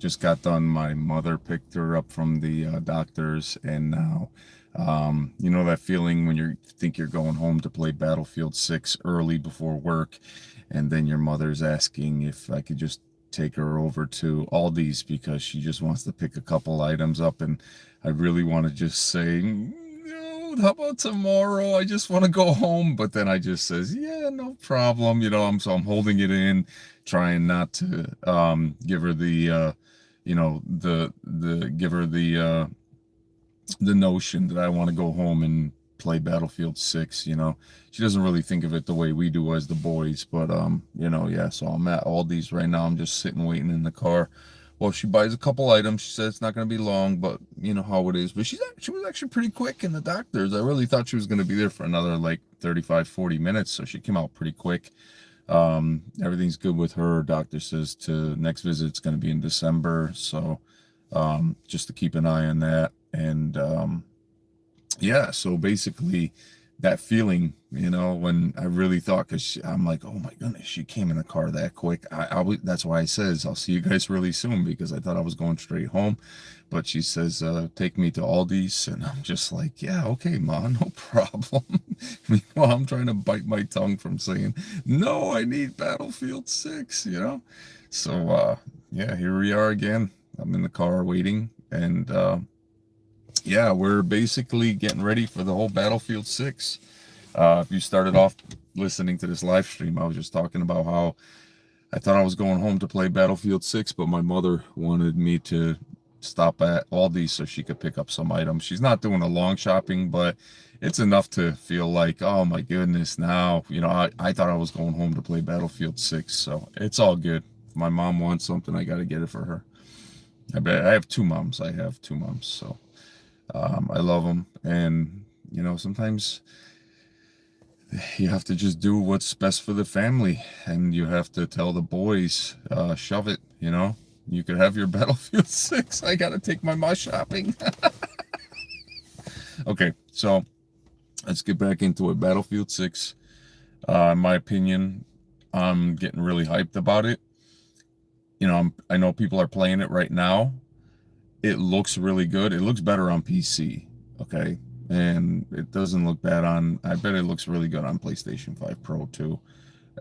just got done. My mother picked her up from the doctors, and now, you know that feeling when you think you're going home to play Battlefield 6 early before work, and then your mother's asking if I could just take her over to Aldi's because she just wants to pick a couple items up, and I really want to just say, no, how about tomorrow? I just want to go home, but then I just says, yeah, no problem. I'm holding it in, trying not to give her the give her the notion that I want to go home and play Battlefield 6. She doesn't really think of it the way we do as the boys, but yeah, so I'm at Aldi's right now. I'm just sitting waiting in the car. Well, she buys a couple items. She said it's not going to be long, but you know how it is. But she was actually pretty quick in the doctor's. I really thought she was going to be there for another like 35, 40 minutes, so she came out pretty quick. Everything's good with her. Doctor says to next visit it's going to be in December, so just to keep an eye on that. And yeah, so basically that feeling, when I really thought, because I'm like, oh my goodness, she came in the car that quick. That's why I says I'll see you guys really soon, because I thought I was going straight home. But she says, take me to Aldi's, and I'm just like, yeah, okay, ma, no problem. Meanwhile, I'm trying to bite my tongue from saying, no, I need Battlefield 6, So yeah, here we are again. I'm in the car waiting, and yeah, we're basically getting ready for the whole Battlefield 6. If you started off listening to this live stream, I was just talking about how I thought I was going home to play Battlefield 6, but my mother wanted me to stop at Aldi so she could pick up some items. She's not doing a long shopping, but it's enough to feel like, oh my goodness, now, I thought I was going home to play Battlefield 6, so it's all good. If my mom wants something, I got to get it for her. I have two moms. So I love them, and sometimes you have to just do what's best for the family, and you have to tell the boys, shove it. You could have your Battlefield 6. I gotta take my ma shopping. Okay, so let's get back into it. Battlefield 6, in my opinion, I'm getting really hyped about it. I know people are playing it right now. It looks really good. It looks better on PC, okay? And it doesn't look bad I bet it looks really good on PlayStation 5 Pro too.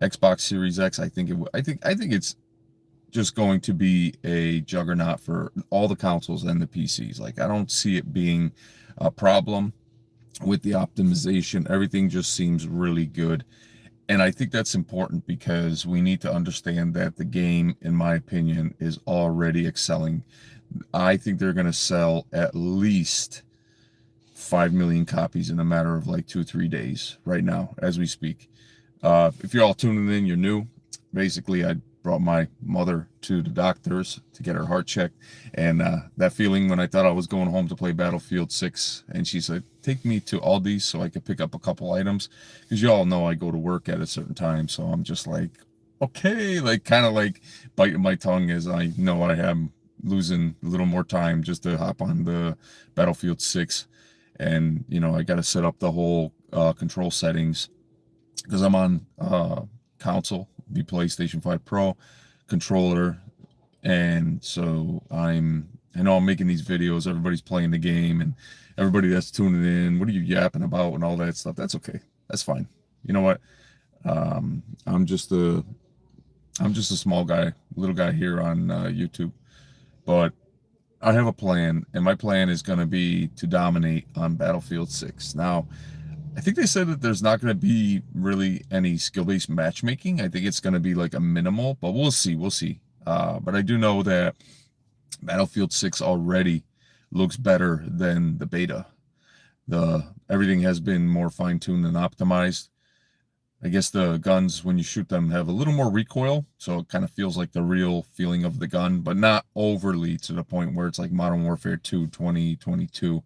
Xbox Series X, I think it's just going to be a juggernaut for all the consoles and the PCs. Like, I don't see it being a problem with the optimization. Everything just seems really good. And I think that's important because we need to understand that the game, in my opinion, is already excelling. I think they're going to sell at least 5 million copies in a matter of like 2-3 days right now as we speak. If you're all tuning in, you're new. Basically, I brought my mother to the doctors to get her heart checked, and that feeling when I thought I was going home to play Battlefield 6, and she said, take me to Aldi's so I could pick up a couple items, because you all know I go to work at a certain time, so I'm just like, okay, like kind of like biting my tongue as I know I am losing a little more time just to hop on the Battlefield 6. And I got to set up the whole control settings, because I'm on console, the PlayStation 5 Pro controller, and so I know I'm making these videos, everybody's playing the game, and everybody that's tuning in, what are you yapping about and all that stuff. That's okay, that's fine. You know what, I'm just a small guy, little guy here on YouTube, but I have a plan, and my plan is going to be to dominate on Battlefield 6. Now, I think they said that there's not going to be really any skill-based matchmaking. I think it's going to be like a minimal, but we'll see. But I do know that Battlefield 6 already looks better than the beta. Everything has been more fine-tuned and optimized. I guess the guns, when you shoot them, have a little more recoil, so it kind of feels like the real feeling of the gun, but not overly to the point where it's like Modern Warfare 2 2022.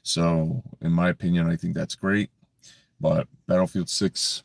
So, in my opinion, I think that's great. But Battlefield 6,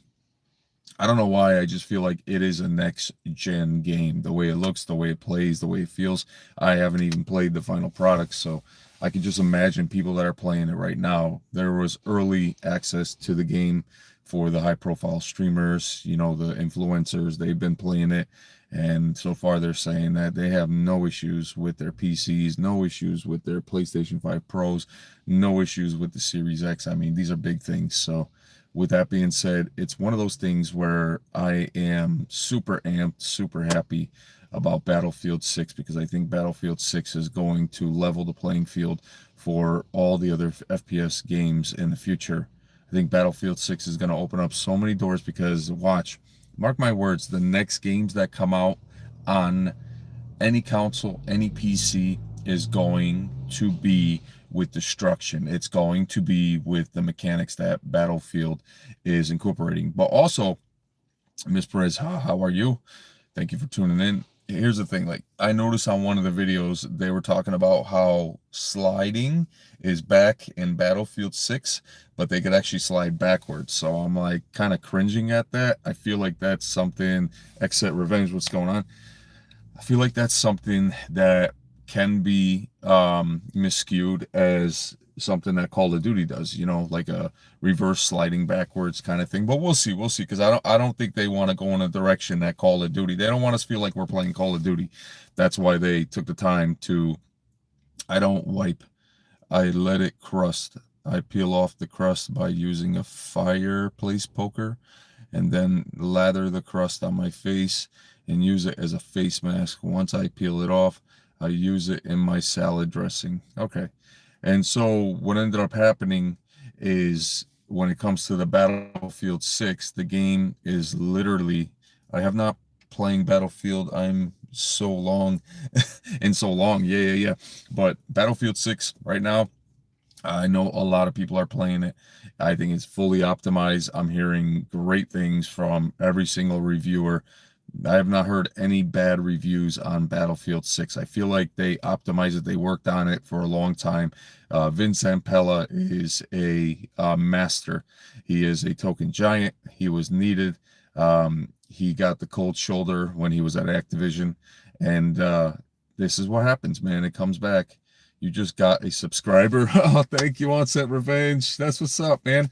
I don't know why, I just feel like it is a next-gen game. The way it looks, the way it plays, the way it feels. I haven't even played the final product, so I can just imagine people that are playing it right now. There was early access to the game for the high profile streamers, you know, the influencers. They've been playing it, and so far they're saying that they have no issues with their PCs, no issues with their PlayStation 5 Pros, no issues with the Series X. I mean, these are big things. So with that being said, it's one of those things where I am super amped, super happy about Battlefield 6, because I think Battlefield 6 is going to level the playing field for all the other FPS games in the future. I think Battlefield 6 is going to open up so many doors, because watch, mark my words, the next games that come out on any console, any PC is going to be with destruction. It's going to be with the mechanics that Battlefield is incorporating. But also, Miss Perez, how are you? Thank you for tuning in. Here's the thing, like, I noticed on one of the videos they were talking about how sliding is back in Battlefield 6, but they could actually slide backwards. So I'm like kind of cringing at that. I feel like that's something, Exit Revenge, what's going on? I feel like that's something that can be miscued as something that Call of Duty does, you know, like a reverse sliding backwards kind of thing. But we'll see, because I don't think they want to go in a direction that Call of Duty. They don't want us to feel like we're playing Call of Duty. That's why they took the time to, I don't wipe, I let it crust. I peel off the crust by using a fireplace poker, and then lather the crust on my face and use it as a face mask. Once I peel it off, I use it in my salad dressing. Okay. And so what ended up happening is, when it comes to the Battlefield 6, the game is literally, I have not playing Battlefield. I'm so long and so long. Yeah. But Battlefield 6 right now, I know a lot of people are playing it. I think it's fully optimized. I'm hearing great things from every single reviewer. I have not heard any bad reviews on Battlefield 6. I feel like they optimized it. They worked on it for a long time. Vince Zampella is a master. He is a token giant. He was needed. He got the cold shoulder when he was at Activision. And this is what happens, man. It comes back. You just got a subscriber. Oh, thank you, Onset Revenge. That's what's up, man.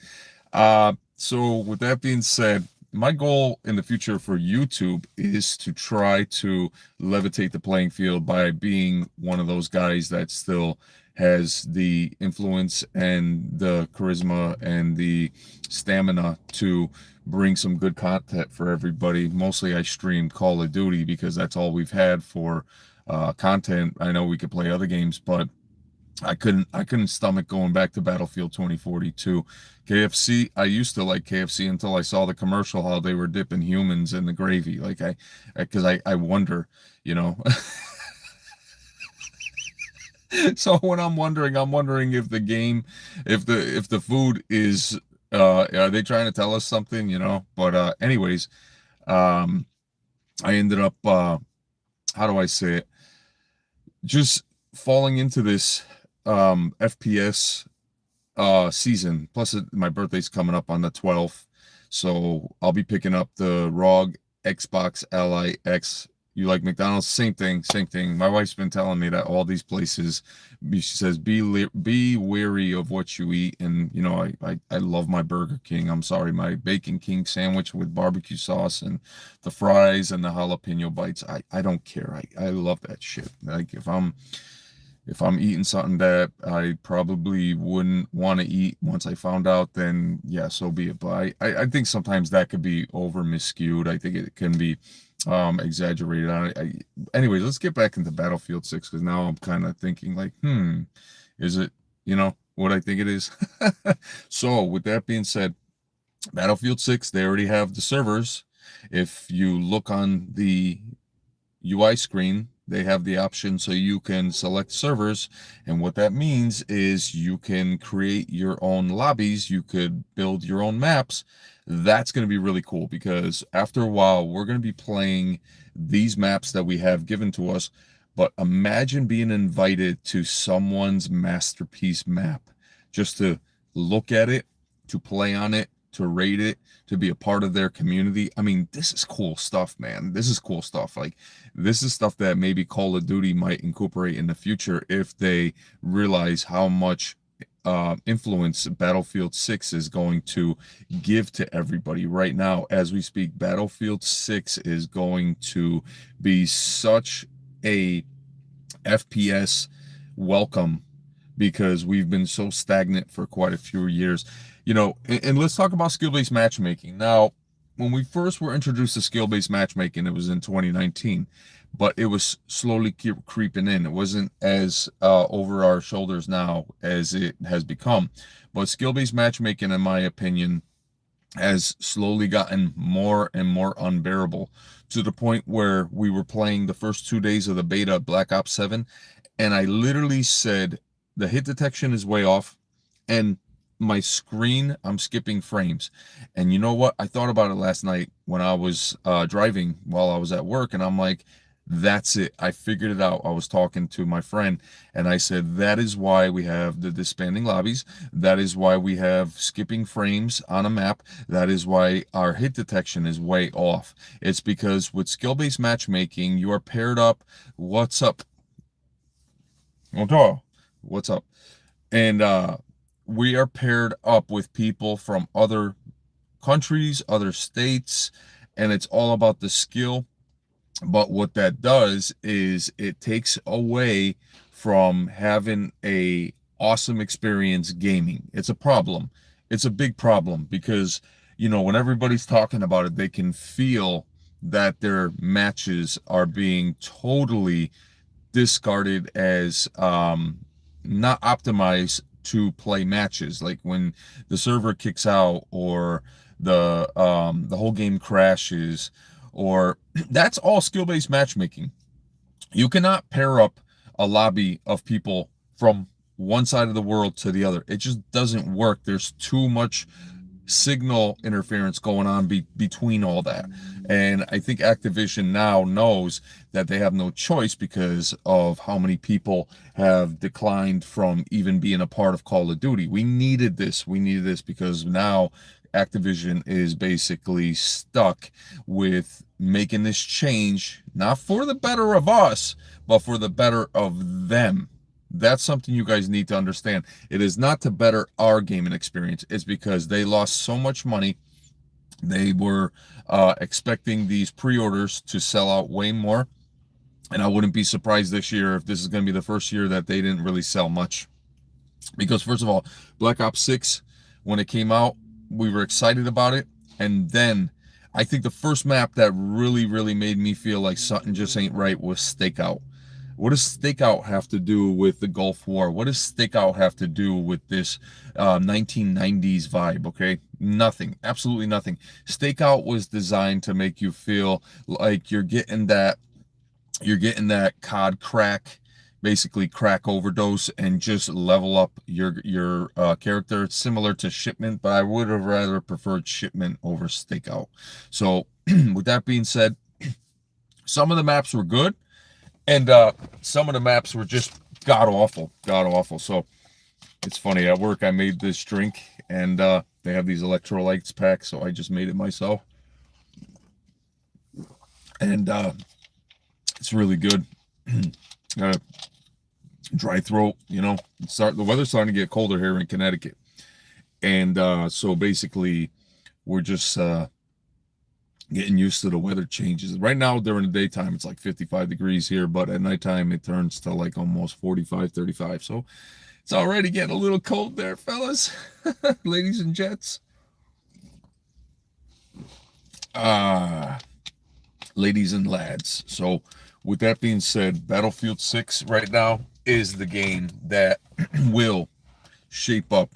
So with that being said, my goal in the future for YouTube is to try to levitate the playing field by being one of those guys that still has the influence and the charisma and the stamina to bring some good content for everybody. Mostly I stream Call of Duty because that's all we've had for content. I know we could play other games, but I couldn't stomach going back to Battlefield 2042. KFC, I used to like KFC until I saw the commercial how they were dipping humans in the gravy. Like because I wonder, you know. So when I'm wondering if the game, if the food is, are they trying to tell us something, you know? But anyways, I ended up, how do I say it? Just falling into this FPS season. Plus my birthday's coming up on the 12th, so I'll be picking up the ROG Xbox Ally X. You like McDonald's? Same thing. My wife's been telling me that all these places, she says, be wary of what you eat. And you know, I love my Burger King. I'm sorry, my Bacon King sandwich with barbecue sauce and the fries and the jalapeno bites. I don't care. I love that shit. Like if I'm eating something that I probably wouldn't want to eat once I found out, then yeah, so be it. But I think sometimes that could be over miscued. I think it can be exaggerated. Anyways, let's get back into Battlefield 6, because now I'm kind of thinking like, is it, you know, what I think it is? So with that being said, Battlefield 6, they already have the servers. If you look on the UI screen, they have the option so you can select servers, and what that means is you can create your own lobbies, you could build your own maps. That's going to be really cool, because after a while we're going to be playing these maps that we have given to us, but imagine being invited to someone's masterpiece map just to look at it, to play on it, to rate it, to be a part of their community. I mean, this is cool stuff, man. This is cool stuff. Like, this is stuff that maybe Call of Duty might incorporate in the future if they realize how much influence Battlefield 6 is going to give to everybody right now as we speak. Battlefield 6 is going to be such a FPS welcome because we've been so stagnant for quite a few years. And let's talk about skill-based matchmaking. Now, when we first were introduced to skill-based matchmaking, it was in 2019, but it was slowly creeping in. It wasn't as over our shoulders now as it has become. But skill-based matchmaking, in my opinion, has slowly gotten more and more unbearable, to the point where we were playing the first 2 days of the beta of Black Ops 7, and I literally said, the hit detection is way off, and my screen, I'm skipping frames. And you know what? I thought about it last night when I was driving while I was at work, and I'm like, that's it. I figured it out. I was talking to my friend, and I said, that is why we have the disbanding lobbies. That is why we have skipping frames on a map. That is why our hit detection is way off. It's because with skill-based matchmaking, you are paired up. What's up? What's up? And we are paired up with people from other countries, other states, and it's all about the skill. But what that does is it takes away from having a awesome experience gaming. It's a problem. It's a big problem because, when everybody's talking about it, they can feel that their matches are being totally discarded as not optimized to play matches. Like when the server kicks out, or the whole game crashes, or that's all skill-based matchmaking. You cannot pair up a lobby of people from one side of the world to the other. It just doesn't work. There's too much signal interference going on between all that. And I think Activision now knows that they have no choice because of how many people have declined from even being a part of Call of Duty. We needed this because now Activision is basically stuck with making this change, not for the better of us, but for the better of them. That's something you guys need to understand. It is not to better our gaming experience. It's because they lost so much money. They were expecting these pre-orders to sell out way more. And I wouldn't be surprised this year if this is going to be the first year that they didn't really sell much. Because first of all, Black Ops 6, when it came out, we were excited about it. And then I think the first map that really, really made me feel like something just ain't right was Stakeout. What does Stakeout have to do with the Gulf War? What does Stakeout have to do with this 1990s vibe? Okay, nothing, absolutely nothing. Stakeout was designed to make you feel like you're getting that COD crack, basically crack overdose, and just level up your character. It's similar to Shipment, but I would have rather preferred Shipment over Stakeout. So with that being said, some of the maps were good, and some of the maps were just god awful. So it's funny, at work I made this drink, and they have these electrolytes packs, so I just made it myself, and it's really good. Dry throat, the weather's starting to get colder here in Connecticut, and so basically we're just getting used to the weather changes. Right now during the daytime it's like 55 degrees here, but at nighttime it turns to like almost 45, 35. So it's already getting a little cold there, fellas. Ladies and gents. Ladies and lads. So with that being said, Battlefield 6 right now is the game that will shape up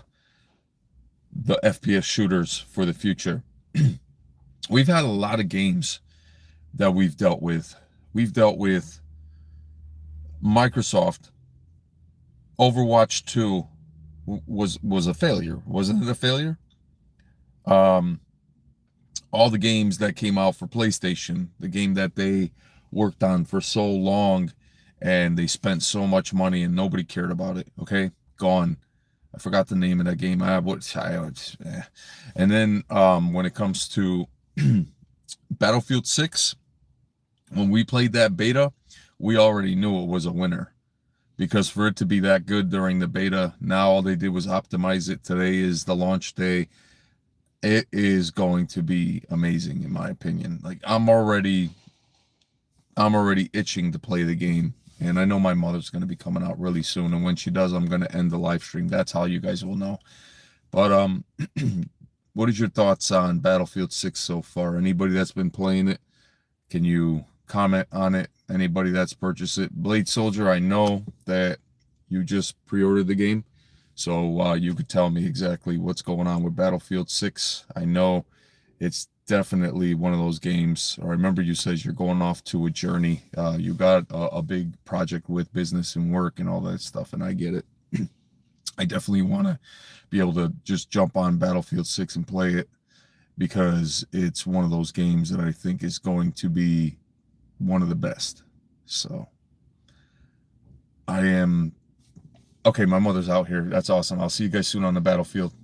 the FPS shooters for the future. We've had a lot of games that we've dealt with. We've dealt with Microsoft. Overwatch 2 was a failure. Wasn't it a failure? All the games that came out for PlayStation, the game that they worked on for so long and they spent so much money and nobody cared about it. Okay, gone. I forgot the name of that game. And then when it comes to Battlefield 6, when we played that beta, we already knew it was a winner. because for it to be that good during the beta, now all they did was optimize it. Today is the launch day. It is going to be amazing in my opinion. Like I'm already itching to play the game. And I know my mother's going to be coming out really soon. And when she does, I'm going to end the live stream. That's how you guys will know. But what is your thoughts on Battlefield 6 so far? Anybody that's been playing it, can you comment on it? Anybody that's purchased it? Blade Soldier, I know that you just pre-ordered the game. So you could tell me exactly what's going on with Battlefield 6. I know it's definitely one of those games. I remember you said you're going off to a journey. You got a big project with business and work and all that stuff, and I get it. I definitely want to be able to just jump on Battlefield 6 and play it because it's one of those games that I think is going to be one of the best. So I am okay. My mother's out here. That's awesome. I'll see you guys soon on the battlefield.